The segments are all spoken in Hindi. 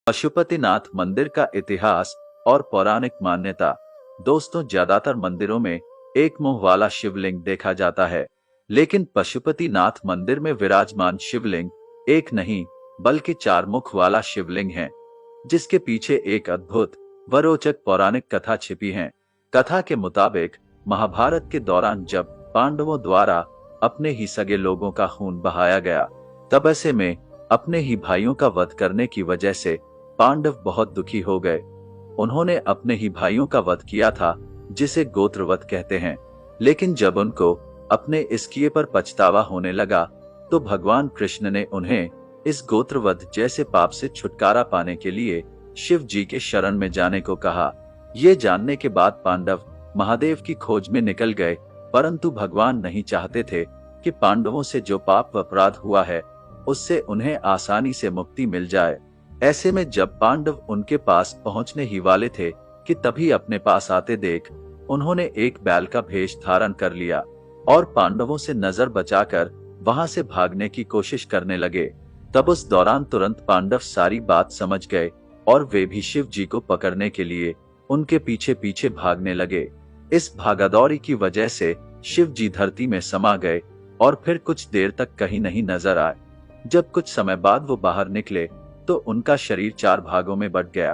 पशुपतिनाथ मंदिर का इतिहास और पौराणिक मान्यता। दोस्तों, ज्यादातर मंदिरों में एक मुंह वाला शिवलिंग देखा जाता है, लेकिन पशुपतिनाथ मंदिर में विराजमान शिवलिंग एक नहीं बल्कि चार मुख वाला शिवलिंग है, जिसके पीछे एक अद्भुत व रोचक पौराणिक कथा छिपी है। कथा के मुताबिक महाभारत के दौरान जब पांडवों द्वारा अपने ही सगे लोगों का खून बहाया गया, तब ऐसे में अपने ही भाइयों का वध करने की वजह से पांडव बहुत दुखी हो गए। उन्होंने अपने ही भाइयों का वध किया था, जिसे गोत्रवध कहते हैं। लेकिन जब उनको अपने इस किए पर पछतावा होने लगा, तो भगवान कृष्ण ने उन्हें इस गोत्रवध जैसे पाप से छुटकारा पाने के लिए शिव जी के शरण में जाने को कहा। ये जानने के बाद पांडव महादेव की खोज में निकल गए, परंतु भगवान नहीं चाहते थे कि पांडवों से जो पाप व अपराध हुआ है, उससे उन्हें आसानी से मुक्ति मिल जाए। ऐसे में जब पांडव उनके पास पहुंचने ही वाले थे कि तभी अपने पास आते देख उन्होंने एक बैल का भेष धारण कर लिया और पांडवों से नजर बचाकर वहां से भागने की कोशिश करने लगे। तब उस दौरान तुरंत पांडव सारी बात समझ गए और वे भी शिव जी को पकड़ने के लिए उनके पीछे पीछे भागने लगे। इस भागादौड़ी की वजह से शिव जी धरती में समा गए और फिर कुछ देर तक कहीं नहीं नजर आए। जब कुछ समय बाद वो बाहर निकले तो उनका शरीर चार भागों में बट गया।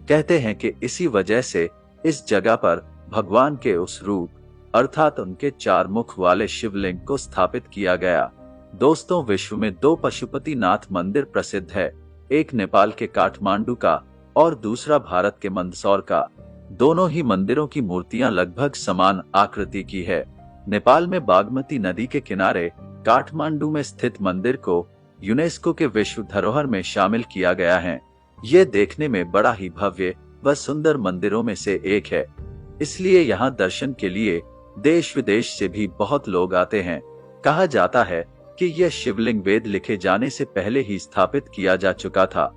कहते हैं कि इसी वजह से इस जगह पर भगवान के उस रूप अर्थात उनके चार मुख वाले शिवलिंग को स्थापित किया गया। दोस्तों, विश्व में दो पशुपतिनाथ मंदिर प्रसिद्ध है, एक नेपाल के काठमांडू का और दूसरा भारत के मंदसौर का। दोनों ही मंदिरों की मूर्तियां लगभग समान आकृति की है। नेपाल में बागमती नदी के किनारे काठमांडू में स्थित मंदिर को यूनेस्को के विश्व धरोहर में शामिल किया गया है। ये देखने में बड़ा ही भव्य व सुंदर मंदिरों में से एक है, इसलिए यहाँ दर्शन के लिए देश विदेश से भी बहुत लोग आते हैं। कहा जाता है कि यह शिवलिंग वेद लिखे जाने से पहले ही स्थापित किया जा चुका था।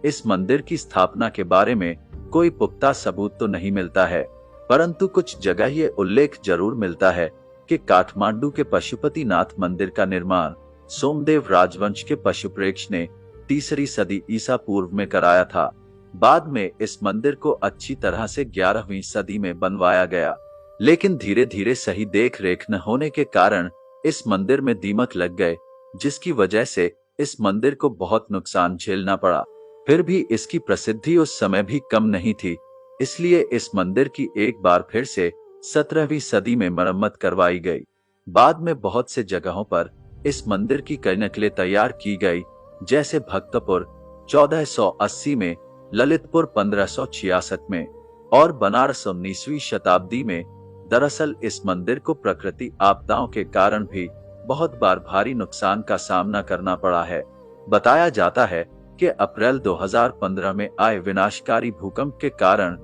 इस मंदिर की स्थापना के बारे में कोई पुख्ता सबूत तो नहीं मिलता है, परंतु कुछ जगह ये उल्लेख जरूर मिलता है कि काठमांडू के पशुपतिनाथ मंदिर का निर्माण सोमदेव राजवंश के पशुप्रेक्ष ने 3री सदी ईसा पूर्व में कराया था। बाद में इस मंदिर को अच्छी तरह से 11वीं सदी में बनवाया गया, लेकिन धीरे धीरे सही देख रेख न होने के कारण इस मंदिर में दीमक लग गए, जिसकी वजह से इस मंदिर को बहुत नुकसान झेलना पड़ा। फिर भी इसकी प्रसिद्धि उस समय भी कम नहीं थी, इसलिए इस मंदिर की एक बार फिर से 17वीं सदी में मरम्मत करवाई गई। बाद में बहुत से जगहों पर इस मंदिर की कई नकलें तैयार की गई, जैसे भक्तपुर 1480 में, ललितपुर 1566 में और बनारस 19वीं शताब्दी में। दरअसल इस मंदिर को प्रकृति आपदाओं के कारण भी बहुत बार भारी नुकसान का सामना करना पड़ा है। बताया जाता है कि अप्रैल 2015 में आए विनाशकारी भूकंप के कारण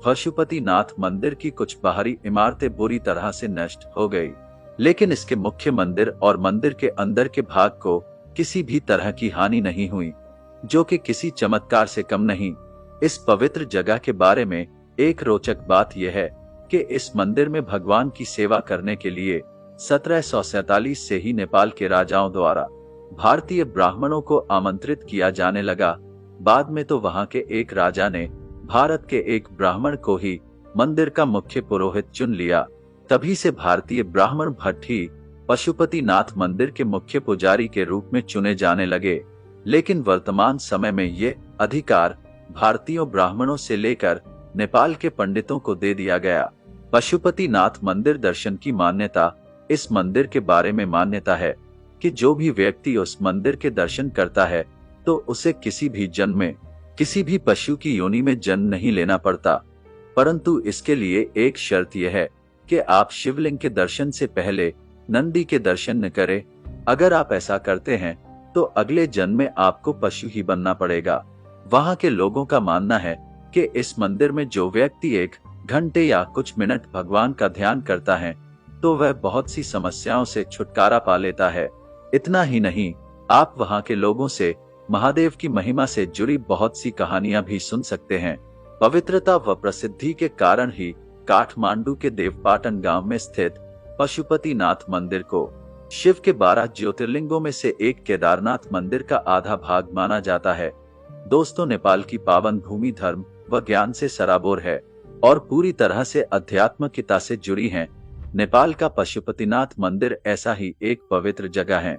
पशुपतिनाथ मंदिर की कुछ बाहरी इमारतें बुरी तरह से नष्ट हो गई, लेकिन इसके मुख्य मंदिर और मंदिर के अंदर के भाग को किसी भी तरह की हानि नहीं हुई, जो कि किसी चमत्कार से कम नहीं। इस पवित्र जगह के बारे में एक रोचक बात यह है कि इस मंदिर में भगवान की सेवा करने के लिए 1747 से ही नेपाल के राजाओं द्वारा भारतीय ब्राह्मणों को आमंत्रित किया जाने लगा। बाद में तो वहां के एक राजा ने भारत के एक ब्राह्मण को ही मंदिर का मुख्य पुरोहित चुन लिया। तभी से भारतीय ब्राह्मण भट्ट ही पशुपतिनाथ मंदिर के मुख्य पुजारी के रूप में चुने जाने लगे। लेकिन वर्तमान समय में ये अधिकार भारतीय ब्राह्मणों से लेकर नेपाल के पंडितों को दे दिया गया। पशुपतिनाथ मंदिर दर्शन की मान्यता। इस मंदिर के बारे में मान्यता है कि जो भी व्यक्ति उस मंदिर के दर्शन करता है तो उसे किसी भी जन्म में किसी भी पशु की योनि में जन्म नहीं लेना पड़ता, परंतु इसके लिए एक शर्त यह है कि आप शिवलिंग के दर्शन से पहले नंदी के दर्शन न करें। अगर आप ऐसा करते हैं तो अगले जन्म में आपको पशु ही बनना पड़ेगा। वहां के लोगों का मानना है कि इस मंदिर में जो व्यक्ति 1 घंटे या कुछ मिनट भगवान का ध्यान करता है तो वह बहुत सी समस्याओं से छुटकारा पा लेता है। इतना ही नहीं, आप वहां के लोगों से महादेव की महिमा से जुड़ी बहुत सी कहानियां भी सुन सकते हैं। पवित्रता व प्रसिद्धि के कारण ही काठमांडू के देवपाटन गांव में स्थित पशुपतिनाथ मंदिर को शिव के 12 ज्योतिर्लिंगों में से एक केदारनाथ मंदिर का आधा भाग माना जाता है। दोस्तों, नेपाल की पावन भूमि धर्म व ज्ञान से सराबोर है और पूरी तरह से आध्यात्मिकता से जुड़ी है। नेपाल का पशुपतिनाथ मंदिर ऐसा ही एक पवित्र जगह है